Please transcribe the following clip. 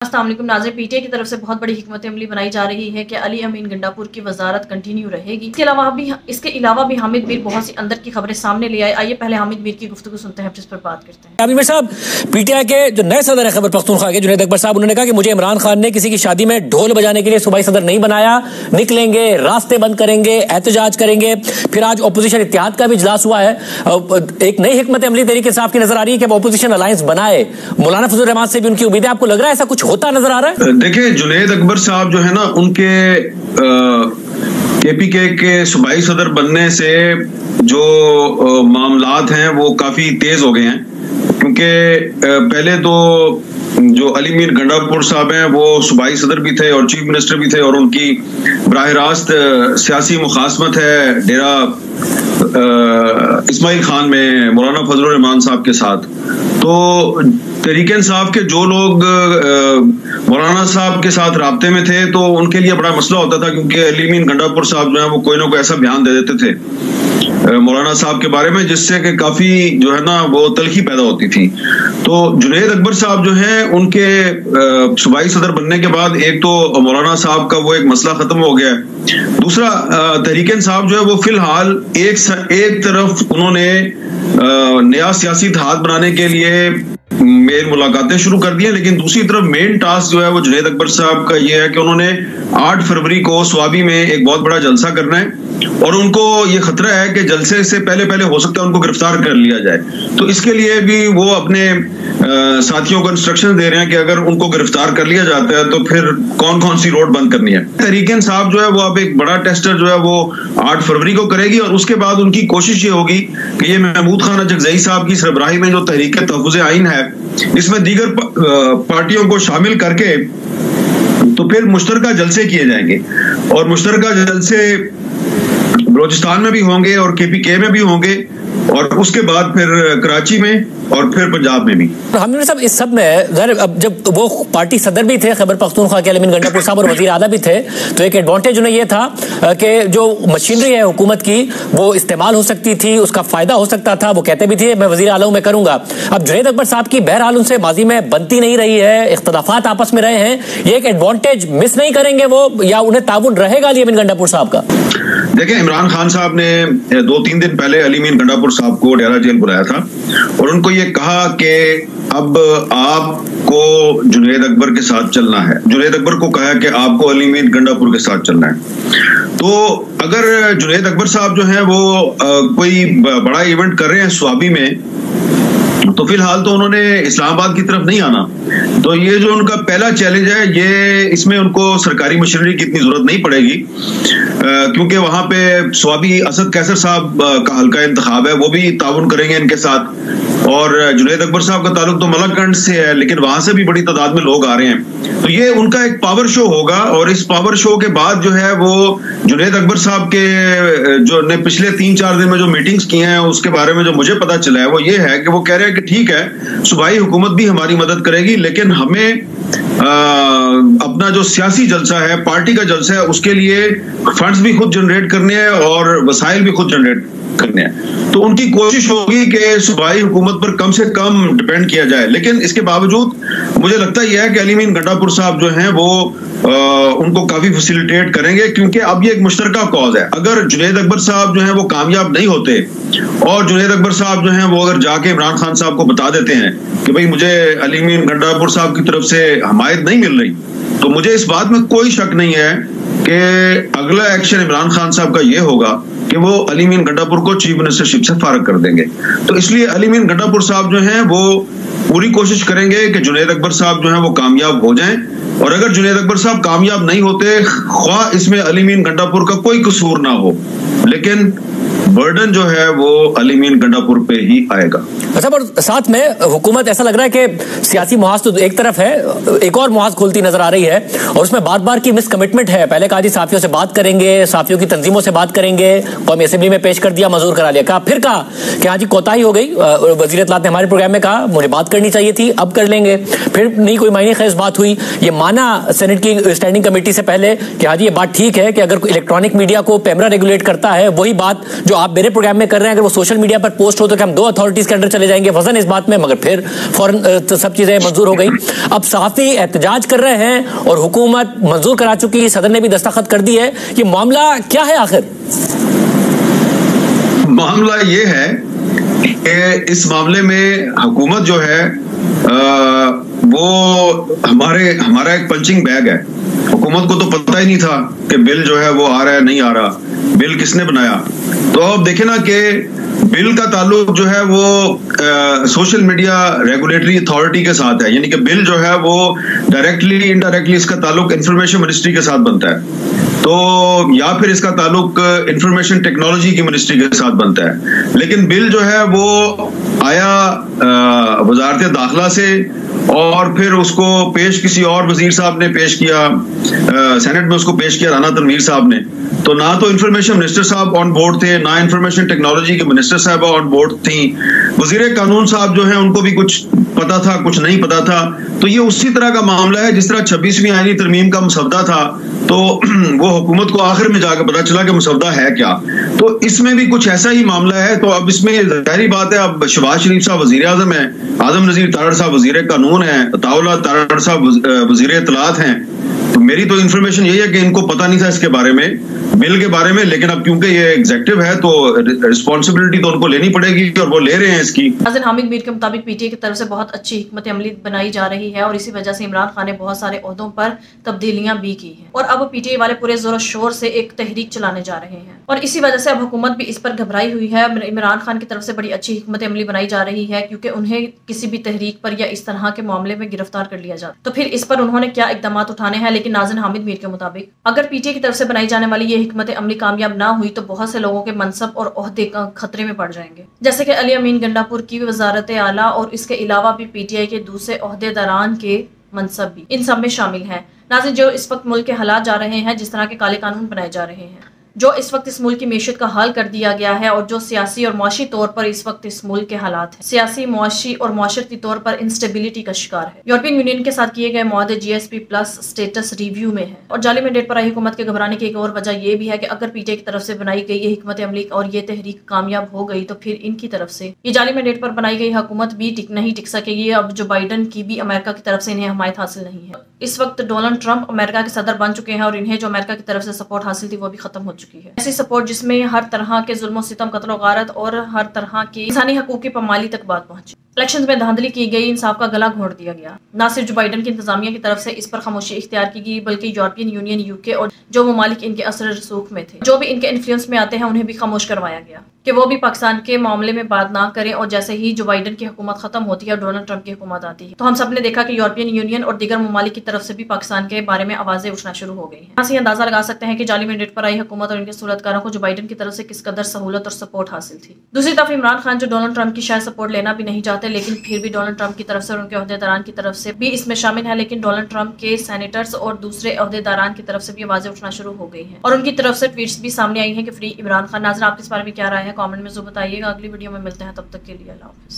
السلام علیکم ناظرین، پی ٹی آئی کی طرف سے بہت بڑی حکمت عملی بنائی جا رہی ہے کہ علی امین گنڈاپور کی وزارت کنٹینیو رہے گی۔ اس کے علاوہ بھی حامد میر بہت سی اندر کی خبریں سامنے لے آئے۔ آئیے پہلے حامد میر کی گفتگو سنتے ہیں، جس پر بات کرتے ہیں۔ حامد میر صاحب، پی ٹی آئی کے جو نئے صدر خیبر پختونخوا کے جنید اکبر صاحب، انہوں نے کہا کہ مجھے عمران خان نے کسی کی شادی میں ڈھول بجانے کے لیے صوبائی صدر نہیں بنایا، نکلیں گے، راستے بند کریں گے، احتجاج کریں گے۔ پھر آج اپوزیشن اتحاد کا بھی اجلاس ہوا ہے، ایک نئی حکمت عملی تحریک انصاف کی نظر آ رہی ہے کہ وہ اپوزیشن الائنس بنائے۔ مولانا فضل الرحمان سے بھی ان کی امید ہے، آپ کو لگ رہا ہے ایسا کچھ ہوتا نظر آ رہا ہے؟ دیکھیں، جنید اکبر صاحب جو ہے نا، ان کے کے پی کے صوبائی صدر بننے سے جو معاملات ہیں وہ کافی تیز ہو گئے ہیں، کیونکہ پہلے تو جو علی امین گنڈاپور صاحب ہیں وہ صوبائی صدر بھی تھے اور چیف منسٹر بھی تھے، اور ان کی براہ راست سیاسی مخاصمت ہے ڈیرہ اسماعیل خان میں مولانا فضل الرحمان صاحب کے ساتھ۔ تو تحریک انصاف کے جو لوگ مولانا صاحب کے ساتھ رابطے میں تھے تو ان کے لیے بڑا مسئلہ ہوتا تھا، کیونکہ علی امین گنڈاپور صاحب جو ہے وہ کوئی نہ کوئی ایسا بیان دے دیتے تھے مولانا صاحب کے بارے میں جس سے کہ کافی جو ہے نا وہ تلخی پیدا ہوتی تھی۔ تو جنید اکبر صاحب جو ہیں ان کے صوبائی صدر بننے کے بعد ایک تو مولانا صاحب کا وہ ایک مسئلہ ختم ہو گیا ہے، دوسرا تحریک انصاف جو ہے وہ فی الحال ایک طرف انہوں نے نیا سیاسی اتحاد بنانے کے لیے میل ملاقاتیں شروع کر دی ہیں، لیکن دوسری طرف مین ٹاسک جو ہے وہ جنید اکبر صاحب کا یہ ہے کہ انہوں نے 8 فروری کو سوابی میں ایک بہت بڑا جلسہ کرنا ہے، اور ان کو یہ خطرہ ہے کہ جلسے سے پہلے ہو سکتا ہے ان کو گرفتار کر لیا جائے۔ تو اس کے لیے بھی وہ اپنے ساتھیوں کو انسٹرکشن دے رہے ہیں کہ اگر ان کو گرفتار کر لیا جاتا ہے تو پھر کون سی روڈ بند کرنی ہے۔ تحریک انصاف جو ہے وہ اب ایک بڑا ٹیسٹر جو ہے وہ 8 فروری کو کرے گی، اور اس کے بعد ان کی کوشش یہ ہوگی کہ یہ محمود خان اچکزئی صاحب کی سربراہی میں جو تحریک تحفظ آئین ہے، اس میں دیگر پارٹیوں کو شامل کر کے تو پھر مشترکہ جلسے کیے جائیں گے، اور مشترکہ جلسے بلوچستان میں بھی ہوں گے اور کے پی کے میں بھی ہوں گے، اور اس کے بعد پھر کراچی میں اور پھر پنجاب میں بھی۔ حامد صاحب، اس سب میں اب جب وہ پارٹی صدر بھی تھے خیبر پختونخوا کے علی امین گنڈاپور صاحب، اور وزیر اعلیٰ بھی تھے، تو ایک ایڈوانٹیج انہیں یہ تھا کہ جو مشینری ہے حکومت کی وہ استعمال ہو سکتی تھی، اس کا فائدہ ہو سکتا تھا۔ وہ کہتے بھی تھے میں وزیر اعلیٰ ہوں، میں کروں گا۔ اب جنید اکبر صاحب کی بہرحال ان سے ماضی میں بنتی نہیں رہی ہے، اختلافات آپس میں رہے ہیں، یہ ایک ایڈوانٹیج مس نہیں کریں گے وہ، یا انہیں تعاون رہے گا علی امین گنڈاپور صاحب کا؟ دیکھیں، عمران خان صاحب نے 2-3 دن پہلے علی امین گنڈاپور صاحب کو ڈیرہ جیل بلایا تھا، اور ان کو یہ کہا کہ اب آپ کو جنید اکبر کے ساتھ چلنا ہے۔ جنید اکبر کو کہا کہ آپ کو علی امین گنڈاپور کے ساتھ چلنا ہے۔ تو اگر جنید اکبر صاحب جو ہیں وہ کوئی بڑا ایونٹ کر رہے ہیں سوابی میں، تو فی الحال تو انہوں نے اسلام آباد کی طرف نہیں آنا۔ تو یہ جو ان کا پہلا چیلنج ہے، یہ اس میں ان کو سرکاری مشینری کی اتنی ضرورت نہیں پڑے گی، کیونکہ وہاں پہ سوابی اسد قیصر صاحب کا حلقہ انتخاب ہے، وہ بھی تعاون کریں گے ان کے ساتھ، اور جنید اکبر صاحب کا تعلق تو ملک گنج سے ہے، لیکن وہاں سے بھی بڑی تعداد میں لوگ آ رہے ہیں۔ تو یہ ان کا ایک پاور شو ہوگا، اور اس پاور شو کے بعد جو ہے وہ جنید اکبر صاحب کے جو نے پچھلے 3-4 دن میں جو میٹنگز کی ہیں، اس کے بارے میں جو مجھے پتا چلا ہے وہ یہ ہے کہ وہ کہہ رہے ہیں کہ ٹھیک ہے، صوبائی حکومت بھی ہماری مدد کرے گی، لیکن ہمیں اپنا جو سیاسی جلسہ ہے، پارٹی کا جلسہ ہے، اس کے لیے فنڈز بھی خود جنریٹ کرنے ہیں اور وسائل بھی خود جنریٹ کرنے ہیں۔ تو ان کی کوشش ہوگی کہ صوبائی حکومت پر کم سے کم ڈیپینڈ کیا جائے، لیکن اس کے باوجود مجھے لگتا یہ ہے کہ علی امین گنڈاپور صاحب جو ہیں وہ ان کو کافی فیسیلیٹیٹ کریں گے، کیونکہ اب یہ ایک مشترکہ کاز ہے۔ اگر جنید اکبر صاحب جو ہیں وہ کامیاب نہیں ہوتے، اور جنید اکبر صاحب جو ہیں وہ اگر جا کے عمران خان صاحب کو بتا دیتے ہیں کہ بھئی مجھے علی امین گنڈاپور صاحب کی طرف سے حمایت نہیں مل رہی، تو مجھے اس بات میں کوئی شک نہیں ہے کہ اگلا ایکشن عمران خان صاحب کا یہ ہوگا کہ وہ علی امین گنڈاپور کو چیف منسٹرشپ سے فارغ کر دیں گے۔ تو اس لیے علی امین گنڈاپور صاحب جو ہیں وہ پوری کوشش کریں گے کہ جنید اکبر صاحب جو ہیں وہ کامیاب ہو جائیں، اور اگر جنید اکبر صاحب کامیاب نہیں ہوتے، خواہ اس میں علی امین گنڈاپور کا کوئی قصور نہ ہو، لیکن برڈن جو ہے وہ علی امین گنڈاپور پہ ہی آئے گا۔ اچھا، اور ساتھ میں حکومت ایسا لگ رہا ہے کہ سیاسی محاذ تو ایک طرف ہے، ایک اور محاذ کھولتی نظر آ رہی ہے، اور اس میں بار بار کی مس کمٹمنٹ ہے۔ پہلے کہا جی صحافیوں سے بات کریں گے، صحافیوں کی تنظیموں سے بات کریں گے، قومی اسمبلی میں پیش کر دیا، منظور کرا لیا، پھر کہا کہ ہاں جی کوتاہی ہو گئی، وزیر اطلاعات نے ہمارے پروگرام میں کہا مجھے بات کرنی چاہیے تھی، اب کر لیں گے، پھر نہیں کوئی معنی خیز بات ہوئی۔ یہ مانا سینٹ کی اسٹینڈنگ کمیٹی سے پہلے کہ ہاں جی یہ بات ٹھیک ہے کہ اگر الیکٹرانک میڈیا کو پیمرا ریگولیٹ کرتا ہے، وہی بات جو آپ میرے پروگرام میں کر رہے ہیں اگر وہ سوشل میڈیا پر پوسٹ ہو تو کہ ہم 2 اتھارٹیز کے انڈر چلے جائیں گے، وزن اس بات میں، مگر پھر فوراً سب چیزیں منظور ہو گئی. اب صحافی احتجاج کر رہے ہیں اور حکومت منظور کرا چکی، صدر نے بھی دستخط کر دی ہے. یہ معاملہ کیا ہے آخر؟ معاملہ یہ ہے کہ اس معاملے میں حکومت جو ہے وہ ہمارا ایک پنچنگ بیگ ہے. حکومت کو تو پتہ ہی نہیں تھا کہ بل جو ہے وہ آ رہا ہے نہیں آ رہا، بل کس نے بنایا. تو اب دیکھیں نا کہ بل کا تعلق جو ہے وہ سوشل میڈیا ریگولیٹری اتھارٹی کے ساتھ ہے، یعنی کہ بل جو ہے وہ ڈائریکٹلی انڈائریکٹلی اس کا تعلق انفارمیشن منسٹری کے ساتھ بنتا ہے، تو یا پھر اس کا تعلق انفارمیشن ٹیکنالوجی کی منسٹری کے ساتھ بنتا ہے. لیکن بل جو ہے وہ آیا وزارت داخلہ سے اور پھر اس کو پیش کسی اور وزیر صاحب نے پیش کیا، سینٹ میں اس کو پیش کیا رانا تنویر صاحب نے. تو نہ تو انفارمیشن منسٹر صاحب آن بورڈ تھے، نہ انفارمیشن ٹیکنالوجی کے منسٹر صاحب آن بورڈ تھیں. وزیر قانون صاحب جو ہیں ان کو بھی کچھ پتا تھا کچھ نہیں پتا تھا. تو یہ اسی طرح کا معاملہ ہے جس طرح 26ویں آئینی ترمیم کا مسودہ تھا تو وہ حکومت کو آخر میں جا کے پتا چلا کہ مسودہ ہے کیا. تو اس میں بھی کچھ ایسا ہی معاملہ ہے. تو اب اس میں ظاہری بات ہے، اب شہباز شریف صاحب وزیر اعظم ہیں، اعظم نذیر تارڑ صاحب وزیر قانون ہیں، عطاء اللہ تارڑ صاحب وزیر اطلاعات ہیں. تو میری تو انفارمیشن یہی ہے کہ ان کو پتہ نہیں تھا اس کے بارے میں، بل کے بارے میں، لیکن اب کیونکہ یہ ایگزیکٹو ہے تو رسپانسبلٹی تو ان کو لینی پڑے گی اور وہ لے رہے ہیں اس کی. ناظرین، حامد میر کے مطابق پی ٹی آئی کی طرف سے بہت اچھی حکمت عملی بنائی جا رہی ہے اور اسی وجہ سے عمران خان نے بہت سارے عہدوں پر تبدیلیاں بھی کی ہیں اور اب پی ٹی آئی والے پورے زور و شور سے ایک تحریک چلانے جا رہے ہیں اور اسی وجہ سے اب حکومت بھی اس پر گھبرائی ہوئی ہے. عمران خان کی طرف سے بڑی اچھی حکمت عملی بنائی جا رہی ہے کیونکہ انہیں کسی بھی تحریک پر یا اس طرح کے معاملے میں گرفتار کر لیا جاتا تو پھر اس پر انہوں نے کیا اقدامات اٹھانے ہیں. لیکن ناظرین، حامد میر کے مطابق اگر پی ٹی آئی کی طرف سے بنائی جانے والی یہ حکمت عملی کامیاب نہ ہوئی تو بہت سے لوگوں کے منصب اور عہدے خطرے میں پڑ جائیں گے، جیسے کہ علی امین گنڈا پور کی وزارت اعلیٰ اور اس کے علاوہ بھی پی ٹی آئی کے دوسرے عہدیداران کے منصب بھی ان سب میں شامل ہیں. ناظرین، جو اس وقت ملک کے حالات جا رہے ہیں، جس طرح کے کالے قانون بنائے جا رہے ہیں، جو اس وقت اس ملک کی معیشت کا حال کر دیا گیا ہے اور جو سیاسی اور معاشی طور پر اس وقت اس ملک کے حالات ہیں، سیاسی، معاشی اور معاشرتی طور پر انسٹیبلٹی کا شکار ہے. یورپین یونین کے ساتھ کیے گئے معاہدے G S P plus status review میں ہے اور جعلی مینڈیٹ پر آئی حکومت کے گھبرانے کی ایک اور وجہ یہ بھی ہے کہ اگر پی ٹی آئی کی طرف سے بنائی گئی یہ حکمت عملی اور یہ تحریک کامیاب ہو گئی تو پھر ان کی طرف سے یہ جعلی مینڈیٹ پر بنائی گئی حکومت بھی نہیں ٹک سکے گی. اب جو بائیڈن کی بھی امریکہ کی طرف سے انہیں حمایت حاصل نہیں ہے. اس وقت ڈونلڈ ٹرمپ امریکہ کے صدر بن چکے ہیں اور انہیں جو امریکہ کی طرف سے سپورٹ حاصل تھی وہ بھی ختم ہو چکی ہے. ایسی سپورٹ جس میں ہر طرح کے ظلم و ستم، قتل و غارت اور ہر طرح کی انسانی حقوق کی پامالی تک بات پہنچی. الیکشنز میں دھاندلی کی گئی، انصاف کا گلا گھونٹ دیا گیا. نہ صرف جو بائیڈن کی انتظامیہ کی طرف سے اس پر خاموشی اختیار کی گئی بلکہ یورپین یونین، یو کے اور جو ممالک ان کے اثر رسوخ میں تھے، جو بھی ان کے انفلوئنس میں آتے ہیں، انہیں بھی خاموش کروایا گیا کہ وہ بھی پاکستان کے معاملے میں بات نہ کریں. اور جیسے ہی جو بائیڈن کی حکومت ختم ہوتی ہے اور ڈونلڈ ٹرمپ کی حکومت آتی ہے تو ہم سب نے دیکھا کہ یورپین یونین اور دیگر ممالک کی طرف سے بھی پاکستان کے بارے میں آوازیں اٹھنا شروع ہو گئی ہیں. یہاں سے اندازہ لگا سکتے ہیں کہ جعلی مینڈیٹ پر آئی حکومت اور ان کے صورتکاروں کو جو بائیڈن کی طرف سے کس قدر سہولت اور سپورٹ حاصل تھی. دوسری طرف عمران خان جو ڈونلڈ ٹرمپ کی شاید سپورٹ لینا بھی نہیں چاہتے، لیکن پھر بھی ڈونلڈ ٹرمپ کی طرف سے اور ان کے عہدیداران کی طرف سے بھی اس میں شامل ہے. لیکن ڈونلڈ ٹرمپ کے سینیٹرز اور دوسرے عہدیداران کی طرف سے بھی آوازیں اٹھنا شروع ہو گئی ہیں اور ان کی طرف سے ٹویٹس بھی سامنے آئی ہیں کہ فری عمران خان. ناظرین، آپ کے اس بارے میں کیا رائے ہے؟ کامنٹ میں ضرور بتائیے گا. اگلی ویڈیو میں ملتے ہیں، تب تک کے لیے اللہ حافظ.